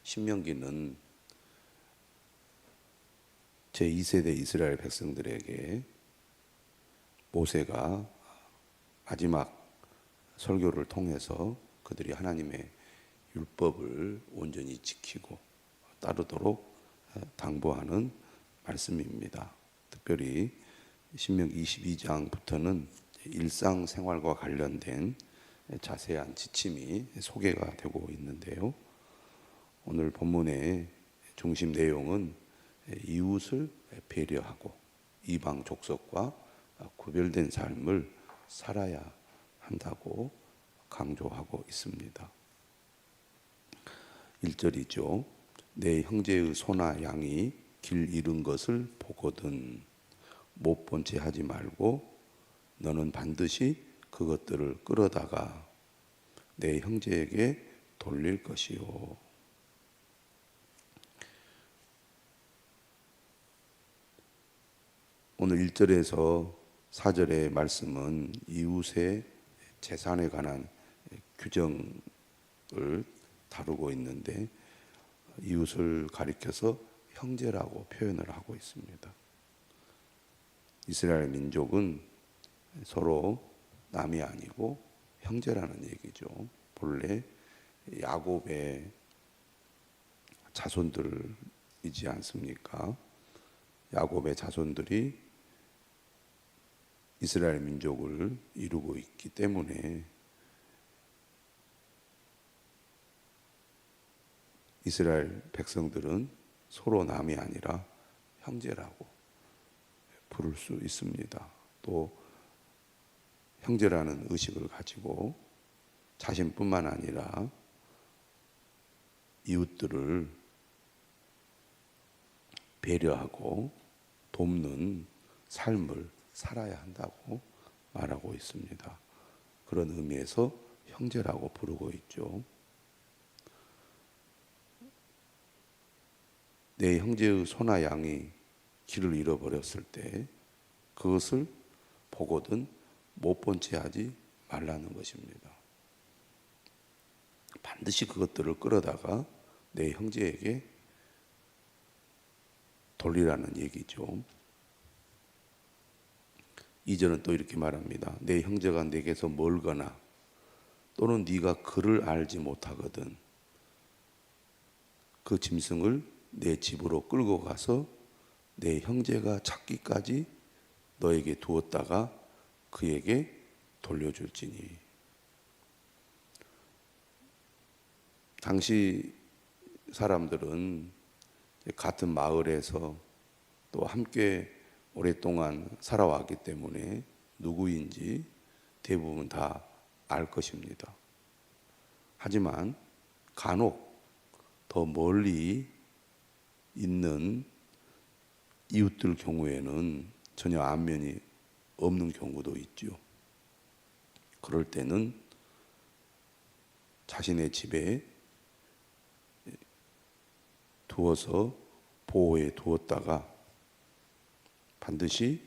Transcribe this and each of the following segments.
신명기는 제2세대 이스라엘 백성들에게 모세가 마지막 설교를 통해서 그들이 하나님의 율법을 온전히 지키고 따르도록 당부하는 말씀입니다. 특별히 신명기 22장부터는 일상생활과 관련된 자세한 지침이 소개가 되고 있는데요. 오늘 본문의 중심 내용은 이웃을 배려하고 이방 족속과 구별된 삶을 살아야 한다고 강조하고 있습니다. 1절이죠. 내 형제의 소나 양이 길 잃은 것을 보거든 못 본 채 하지 말고 너는 반드시 그것들을 끌어다가 내 형제에게 돌릴 것이요. 오늘 1절에서 4절의 말씀은 이웃의 재산에 관한 규정을 다루고 있는데 이웃을 가리켜서 형제라고 표현을 하고 있습니다. 이스라엘 민족은 서로 남이 아니고 형제라는 얘기죠. 본래 야곱의 자손들이지 않습니까? 야곱의 자손들이 이스라엘 민족을 이루고 있기 때문에 이스라엘 백성들은 서로 남이 아니라 형제라고 부를 수 있습니다. 또 형제라는 의식을 가지고 자신뿐만 아니라 이웃들을 배려하고 돕는 삶을 살아야 한다고 말하고 있습니다. 그런 의미에서 형제라고 부르고 있죠. 내 형제의 소나 양이 길을 잃어버렸을 때 그것을 보거든 못 본 채 하지 말라는 것입니다. 반드시 그것들을 끌어다가 내 형제에게 돌리라는 얘기죠. 2절은 또 이렇게 말합니다. 내 형제가 내게서 멀거나 또는 네가 그를 알지 못하거든 그 짐승을 내 집으로 끌고 가서 내 형제가 찾기까지 너에게 두었다가 그에게 돌려줄지니. 당시 사람들은 같은 마을에서 또 함께 오랫동안 살아왔기 때문에 누구인지 대부분 다 알 것입니다. 하지만 간혹 더 멀리 있는 이웃들 경우에는 전혀 안면이 없는 경우도 있죠. 그럴 때는 자신의 집에 두어서 보호해 두었다가 반드시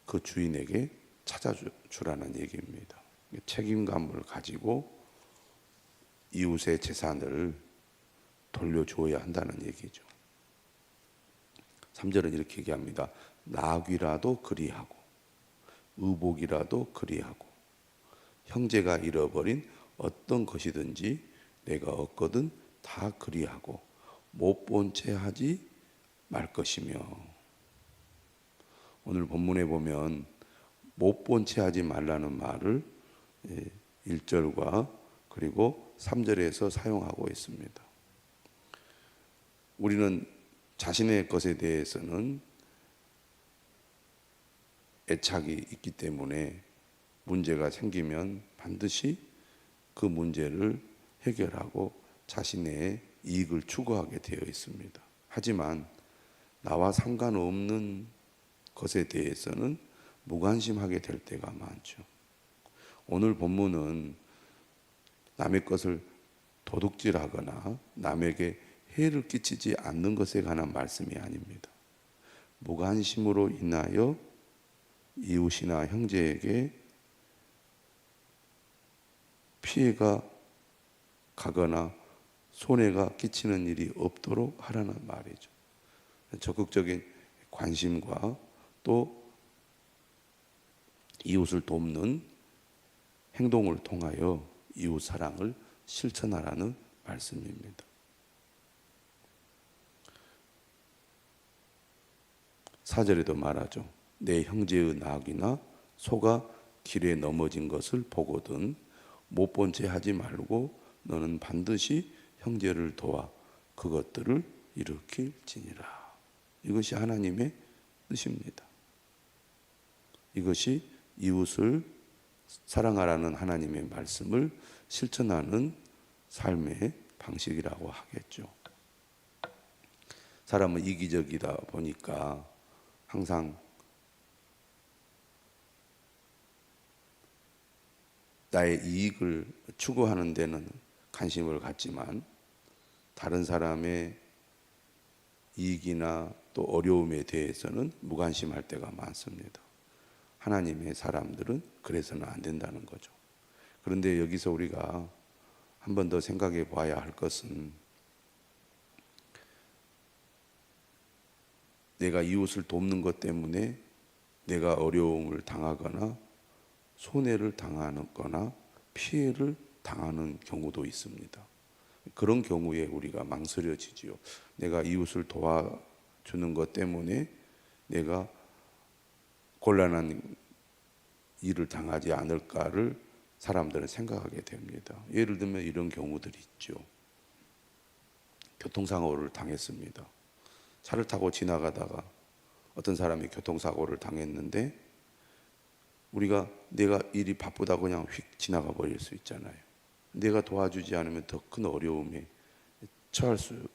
그 주인에게 찾아주라는 얘기입니다. 책임감을 가지고 이웃의 재산을 돌려줘야 한다는 얘기죠. 3절은 이렇게 얘기합니다. 나귀라도 그리하고 의복이라도 그리하고 형제가 잃어버린 어떤 것이든지 내가 얻거든 다 그리하고 못 본 채 하지 말 것이며. 오늘 본문에 보면 못 본 채 하지 말라는 말을 1절과 그리고 3절에서 사용하고 있습니다. 우리는 자신의 것에 대해서는 애착이 있기 때문에 문제가 생기면 반드시 그 문제를 해결하고 자신의 이익을 추구하게 되어 있습니다. 하지만 나와 상관없는 것에 대해서는 무관심하게 될 때가 많죠. 오늘 본문은 남의 것을 도둑질하거나 남에게 해를 끼치지 않는 것에 관한 말씀이 아닙니다. 무관심으로 인하여 이웃이나 형제에게 피해가 가거나 손해가 끼치는 일이 없도록 하라는 말이죠. 적극적인 관심과 또 이웃을 돕는 행동을 통하여 이웃 사랑을 실천하라는 말씀입니다. 4절에도 말하죠. 내 형제의 낙이나 소가 길에 넘어진 것을 보거든 못 본 채 하지 말고 너는 반드시 형제를 도와 그것들을 일으킬지니라. 이것이 하나님의 뜻입니다. 이것이 이웃을 사랑하라는 하나님의 말씀을 실천하는 삶의 방식이라고 하겠죠. 사람은 이기적이다 보니까 항상 나의 이익을 추구하는 데는 관심을 갖지만 다른 사람의 이익이나 또 어려움에 대해서는 무관심할 때가 많습니다. 하나님의 사람들은 그래서는 안 된다는 거죠. 그런데 여기서 우리가 한 번 더 생각해 봐야 할 것은 내가 이웃을 돕는 것 때문에 내가 어려움을 당하거나 손해를 당하거나 피해를 당하는 경우도 있습니다. 그런 경우에 우리가 망설여지지요. 내가 이웃을 도와주는 것 때문에 내가 곤란한 일을 당하지 않을까를 사람들은 생각하게 됩니다. 예를 들면 이런 경우들이 있죠. 교통사고를 당했습니다. 차를 타고 지나가다가 어떤 사람이 교통사고를 당했는데 우리가 내가 일이 바쁘다고 그냥 휙 지나가 버릴 수 있잖아요. 내가 도와주지 않으면 더 큰 어려움에 처할 수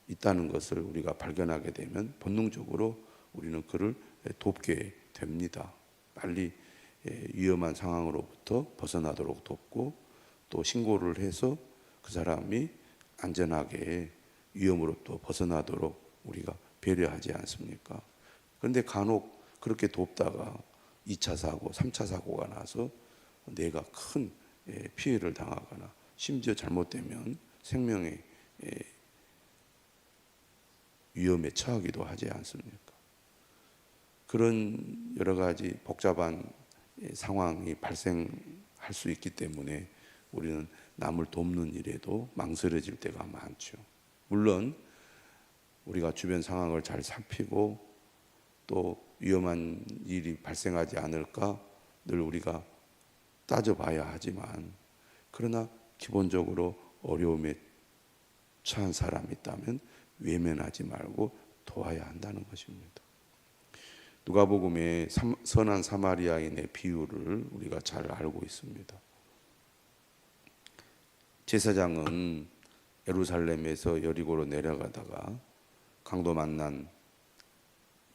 있다는 것을 우리가 발견하게 되면 본능적으로 우리는 그를 돕게 됩니다. 빨리 위험한 상황으로부터 벗어나도록 돕고 또 신고를 해서 그 사람이 안전하게 위험으로부터 벗어나도록 우리가 배려하지 않습니까? 그런데 간혹 그렇게 돕다가 2차 사고, 3차 사고가 나서 내가 큰 피해를 당하거나 심지어 잘못되면 생명의 위험에 처하기도 하지 않습니까? 그런 여러 가지 복잡한 상황이 발생할 수 있기 때문에 우리는 남을 돕는 일에도 망설여질 때가 많죠. 물론 우리가 주변 상황을 잘 살피고 또 위험한 일이 발생하지 않을까 늘 우리가 따져봐야 하지만 그러나 기본적으로 어려움에 처한 사람이 있다면 외면하지 말고 도와야 한다는 것입니다. 누가복음의 선한 사마리아인의 비유를 우리가 잘 알고 있습니다. 제사장은 예루살렘에서 여리고로 내려가다가 강도 만난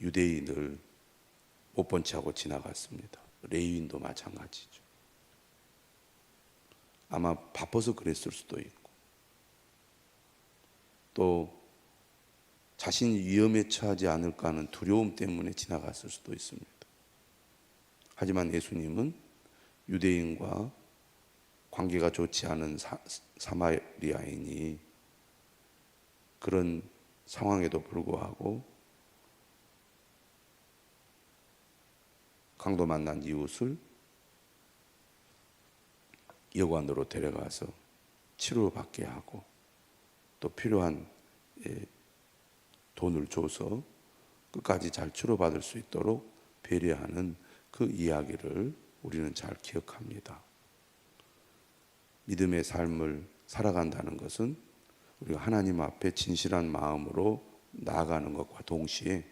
유대인을 못 본 채 하고 지나갔습니다. 레위인도 마찬가지죠. 아마 바빠서 그랬을 수도 있고 또 자신이 위험에 처하지 않을까 하는 두려움 때문에 지나갔을 수도 있습니다. 하지만 예수님은 유대인과 관계가 좋지 않은 사마리아인이 그런 상황에도 불구하고 강도 만난 이웃을 여관으로 데려가서 치료받게 하고 또 필요한 돈을 줘서 끝까지 잘 치료받을 수 있도록 배려하는 그 이야기를 우리는 잘 기억합니다. 믿음의 삶을 살아간다는 것은 우리가 하나님 앞에 진실한 마음으로 나아가는 것과 동시에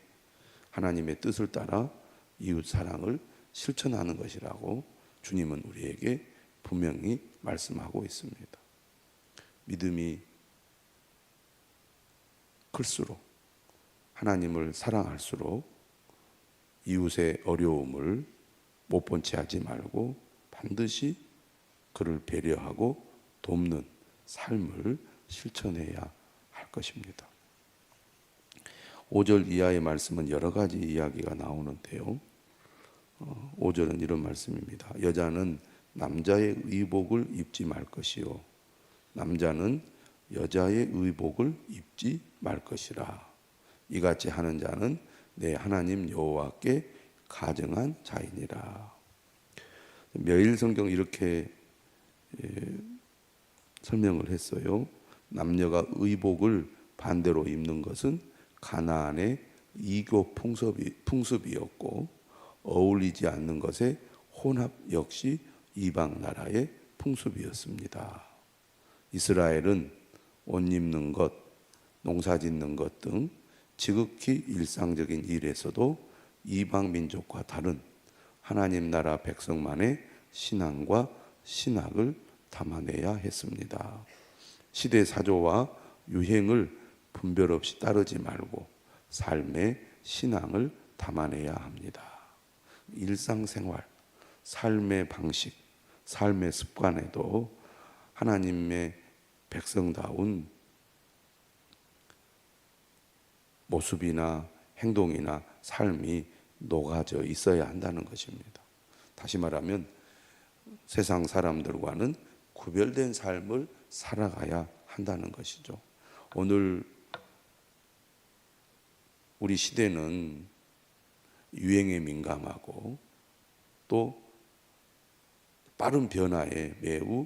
하나님의 뜻을 따라 이웃 사랑을 실천하는 것이라고 주님은 우리에게 분명히 말씀하고 있습니다. 믿음이 클수록 하나님을 사랑할수록 이웃의 어려움을 못 본 채 하지 말고 반드시 그를 배려하고 돕는 삶을 실천해야 할 것입니다. 5절 이하의 말씀은 여러 가지 이야기가 나오는데요. 5절은 이런 말씀입니다. 여자는 남자의 의복을 입지 말 것이요 남자는 여자의 의복을 입지 말 것이라. 이같이 하는 자는 내 하나님 여호와께 가증한 자이니라. 매일 성경 이렇게 설명을 했어요. 남녀가 의복을 반대로 입는 것은 가나안의 이교 풍습이었고, 어울리지 않는 것의 혼합 역시 이방 나라의 풍습이었습니다. 이스라엘은 옷 입는 것, 농사 짓는 것 등 지극히 일상적인 일에서도 이방 민족과 다른 하나님 나라 백성만의 신앙과 신학을 담아내야 했습니다. 시대 사조와 유행을 분별 없이 따르지 말고 삶의 신앙을 담아내야 합니다. 일상생활, 삶의 방식, 삶의 습관에도 하나님의 백성다운 모습이나 행동이나 삶이 녹아져 있어야 한다는 것입니다. 다시 말하면 세상 사람들과는 구별된 삶을 살아가야 한다는 것이죠. 오늘 우리 시대는 유행에 민감하고 또 빠른 변화에 매우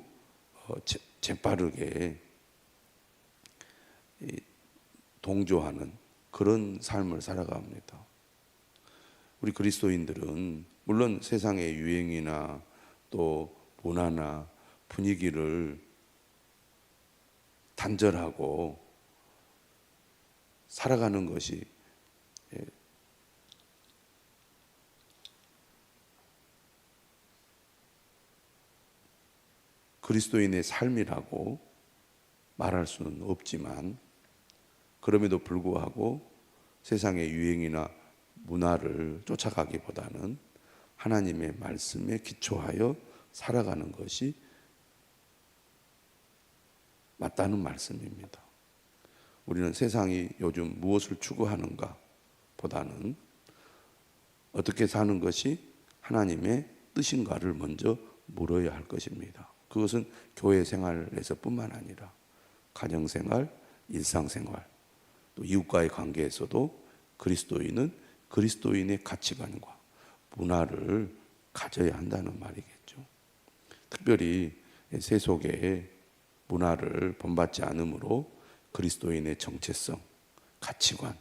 재빠르게 동조하는 그런 삶을 살아갑니다. 우리 그리스도인들은 물론 세상의 유행이나 또 문화나 분위기를 단절하고 살아가는 것이 그리스도인의 삶이라고 말할 수는 없지만, 그럼에도 불구하고 세상의 유행이나 문화를 쫓아가기보다는 하나님의 말씀에 기초하여 살아가는 것이 맞다는 말씀입니다. 우리는 세상이 요즘 무엇을 추구하는가 보다는 어떻게 사는 것이 하나님의 뜻인가를 먼저 물어야 할 것입니다. 그것은 교회 생활에서 뿐만 아니라 가정생활, 일상생활, 또 이웃과의 관계에서도 그리스도인은 그리스도인의 가치관과 문화를 가져야 한다는 말이겠죠. 특별히 세속의 문화를 본받지 않으므로 그리스도인의 정체성, 가치관,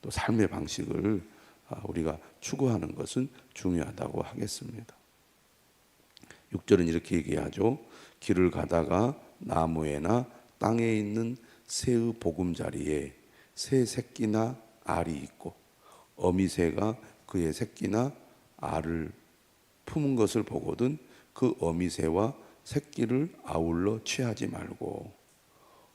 또 삶의 방식을 우리가 추구하는 것은 중요하다고 하겠습니다. 6절은 이렇게 얘기하죠. 길을 가다가 나무에나 땅에 있는 새의 보금자리에 새 새끼나 알이 있고 어미새가 그의 새끼나 알을 품은 것을 보거든 그 어미새와 새끼를 아울러 취하지 말고,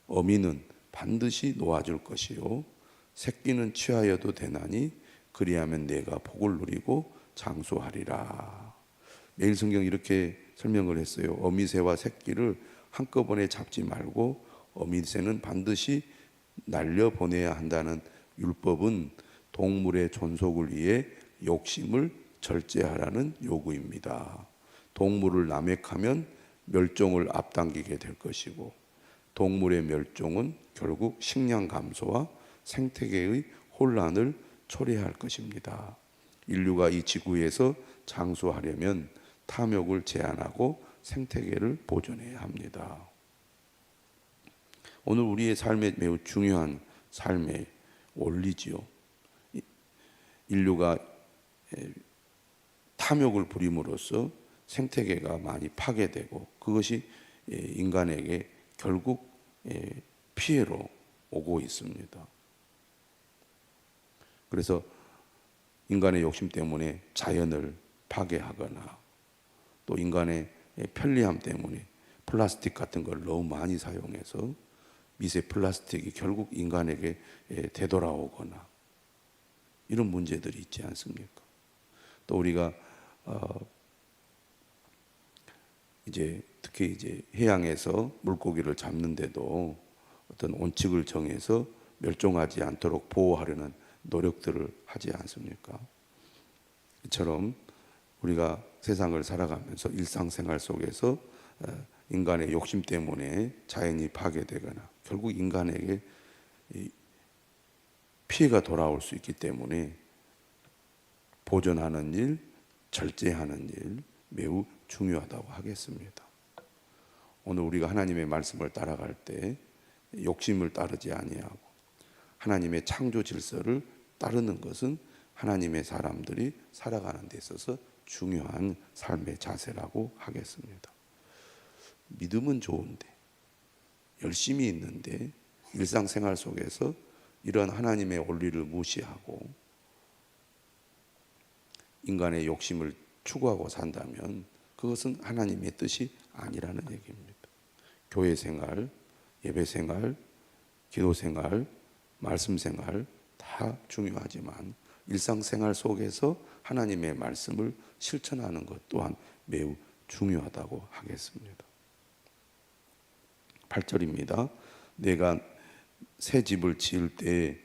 어미는 반드시 놓아줄 것이요 새끼는 취하여도 되나니 그리하면 내가 복을 누리고 장수하리라. 매일 성경 이렇게 설명을 했어요. 어미새와 새끼를 한꺼번에 잡지 말고 어미새는 반드시 날려보내야 한다는 율법은 동물의 존속을 위해 욕심을 절제하라는 요구입니다. 동물을 남획하면 멸종을 앞당기게 될 것이고, 동물의 멸종은 결국 식량 감소와 생태계의 혼란을 초래할 것입니다. 인류가 이 지구에서 장수하려면 탐욕을 제한하고 생태계를 보존해야 합니다. 오늘 우리의 삶에 매우 중요한 삶의 원리지요. 인류가 탐욕을 부림으로써 생태계가 많이 파괴되고 그것이 인간에게 결국 피해로 오고 있습니다. 그래서 인간의 욕심 때문에 자연을 파괴하거나 또 인간의 편리함 때문에 플라스틱 같은 걸 너무 많이 사용해서 미세 플라스틱이 결국 인간에게 되돌아오거나 이런 문제들이 있지 않습니까? 또 우리가 특히 해양에서 물고기를 잡는데도 어떤 원칙을 정해서 멸종하지 않도록 보호하려는 노력들을 하지 않습니까? 이처럼 우리가 세상을 살아가면서 일상생활 속에서 인간의 욕심 때문에 자연이 파괴되거나 결국 인간에게 피해가 돌아올 수 있기 때문에 보존하는 일, 절제하는 일 매우 중요하다고 하겠습니다. 오늘 우리가 하나님의 말씀을 따라갈 때 욕심을 따르지 아니하고 하나님의 창조 질서를 따르는 것은 하나님의 사람들이 살아가는 데 있어서 중요한 삶의 자세라고 하겠습니다. 믿음은 좋은데, 열심히 있는데 일상생활 속에서 이런 하나님의 원리를 무시하고 인간의 욕심을 추구하고 산다면 그것은 하나님의 뜻이 아니라는 얘기입니다. 교회 생활, 예배 생활, 기도 생활, 말씀 생활 다 중요하지만 일상생활 속에서 하나님의 말씀을 실천하는 것 또한 매우 중요하다고 하겠습니다. 8절입니다. 내가 새 집을 지을 때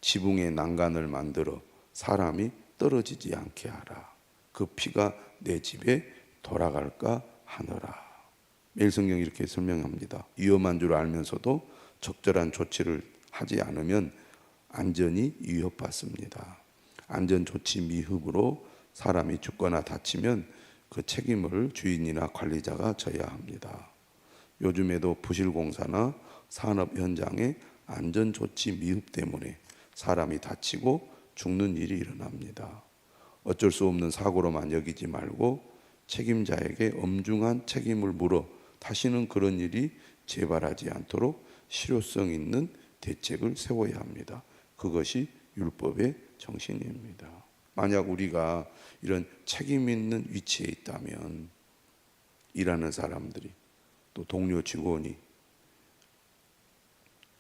지붕에 난간을 만들어 사람이 떨어지지 않게 하라. 그 피가 내 집에 돌아갈까 하노라. 매일 성경이 이렇게 설명합니다. 위험한 줄 알면서도 적절한 조치를 하지 않으면 안전이 위협받습니다. 안전조치 미흡으로 사람이 죽거나 다치면 그 책임을 주인이나 관리자가 져야 합니다. 요즘에도 부실공사나 산업 현장의 안전조치 미흡 때문에 사람이 다치고 죽는 일이 일어납니다. 어쩔 수 없는 사고로만 여기지 말고 책임자에게 엄중한 책임을 물어 다시는 그런 일이 재발하지 않도록 실효성 있는 대책을 세워야 합니다. 그것이 율법의 정신입니다. 만약 우리가 이런 책임 있는 위치에 있다면 일하는 사람들이 또 동료 직원이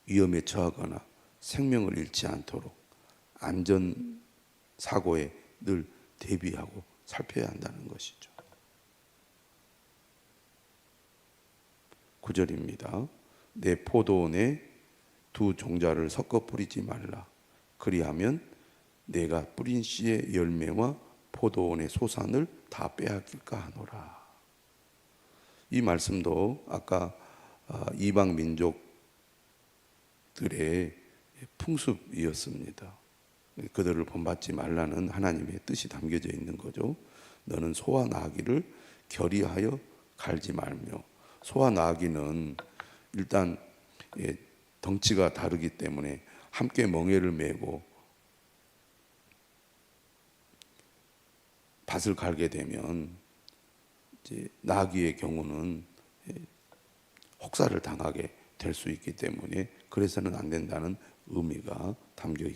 위험에 처하거나 생명을 잃지 않도록 안전 사고에 늘 대비하고 살펴야 한다는 것이죠. 9절입니다. 내 포도원에 두 종자를 섞어 뿌리지 말라. 그리하면 내가 뿌린 씨의 열매와 포도원의 소산을 다 빼앗길까 하노라. 이 말씀도 아까 이방 민족들의 풍습이었습니다. 그들을 본받지 말라는 하나님의 뜻이 담겨져 있는 거죠. 너는 소와 나귀를 결의하여 갈지 말며, 소와 나귀는 일단 덩치가 다르기 때문에 함께 멍에를 메고 밭을 갈게 되면 이제 나귀의 경우는 혹사를 당하게 될 수 있기 때문에 그래서는 안 된다는 의미가 담겨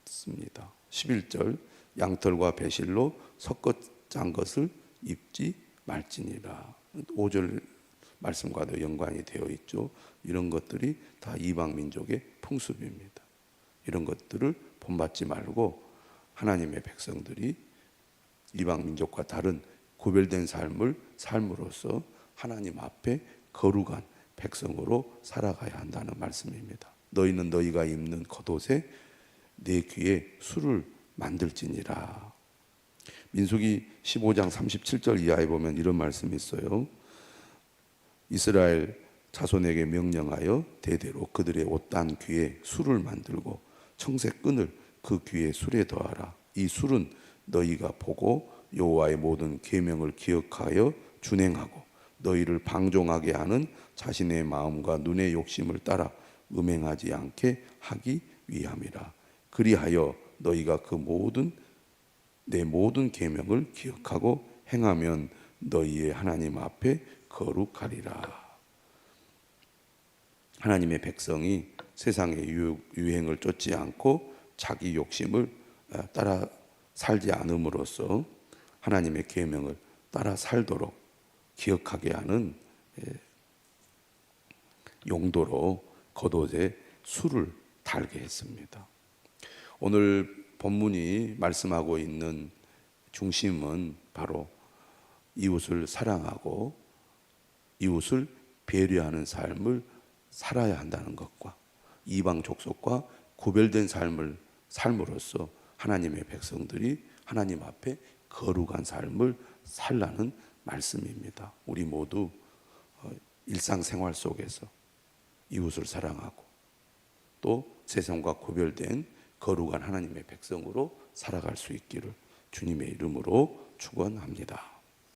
있습니다. 11절 양털과 배실로 섞어 짠 것을 입지 말지니라. 5절 말씀과도 연관이 되어 있죠. 이런 것들이 다 이방 민족의 풍습입니다. 이런 것들을 본받지 말고 하나님의 백성들이 이방 민족과 다른 구별된 삶을 삶으로써 하나님 앞에 거룩한 백성으로 살아가야 한다는 말씀입니다. 너희는 너희가 입는 겉옷에 내 귀에 술을 만들지니라. 민수기 15장 37절 이하에 보면 이런 말씀이 있어요. 이스라엘 자손에게 명령하여 대대로 그들의 옷단 귀에 술을 만들고 청색 끈을 그 귀에 술에 더하라. 이 술은 너희가 보고 여호와의 모든 계명을 기억하여 준행하고 너희를 방종하게 하는 자신의 마음과 눈의 욕심을 따라 음행하지 않게 하기 위함이라. 그리하여 너희가 내 모든 계명을 기억하고 행하면 너희의 하나님 앞에 거룩하리라. 하나님의 백성이 세상의 유행을 쫓지 않고 자기 욕심을 따라 살지 않음으로써 하나님의 계명을 따라 살도록 기억하게 하는 용도로 겉옷에 술을 달게 했습니다. 오늘 본문이 말씀하고 있는 중심은 바로 이웃을 사랑하고 이웃을 배려하는 삶을 살아야 한다는 것과 이방 족속과 구별된 삶을 삶으로써 하나님의 백성들이 하나님 앞에 거룩한 삶을 살라는 말씀입니다. 우리 모두 일상생활 속에서 이웃을 사랑하고 또 세상과 구별된 거룩한 하나님의 백성으로 살아갈 수 있기를 주님의 이름으로 축원합니다.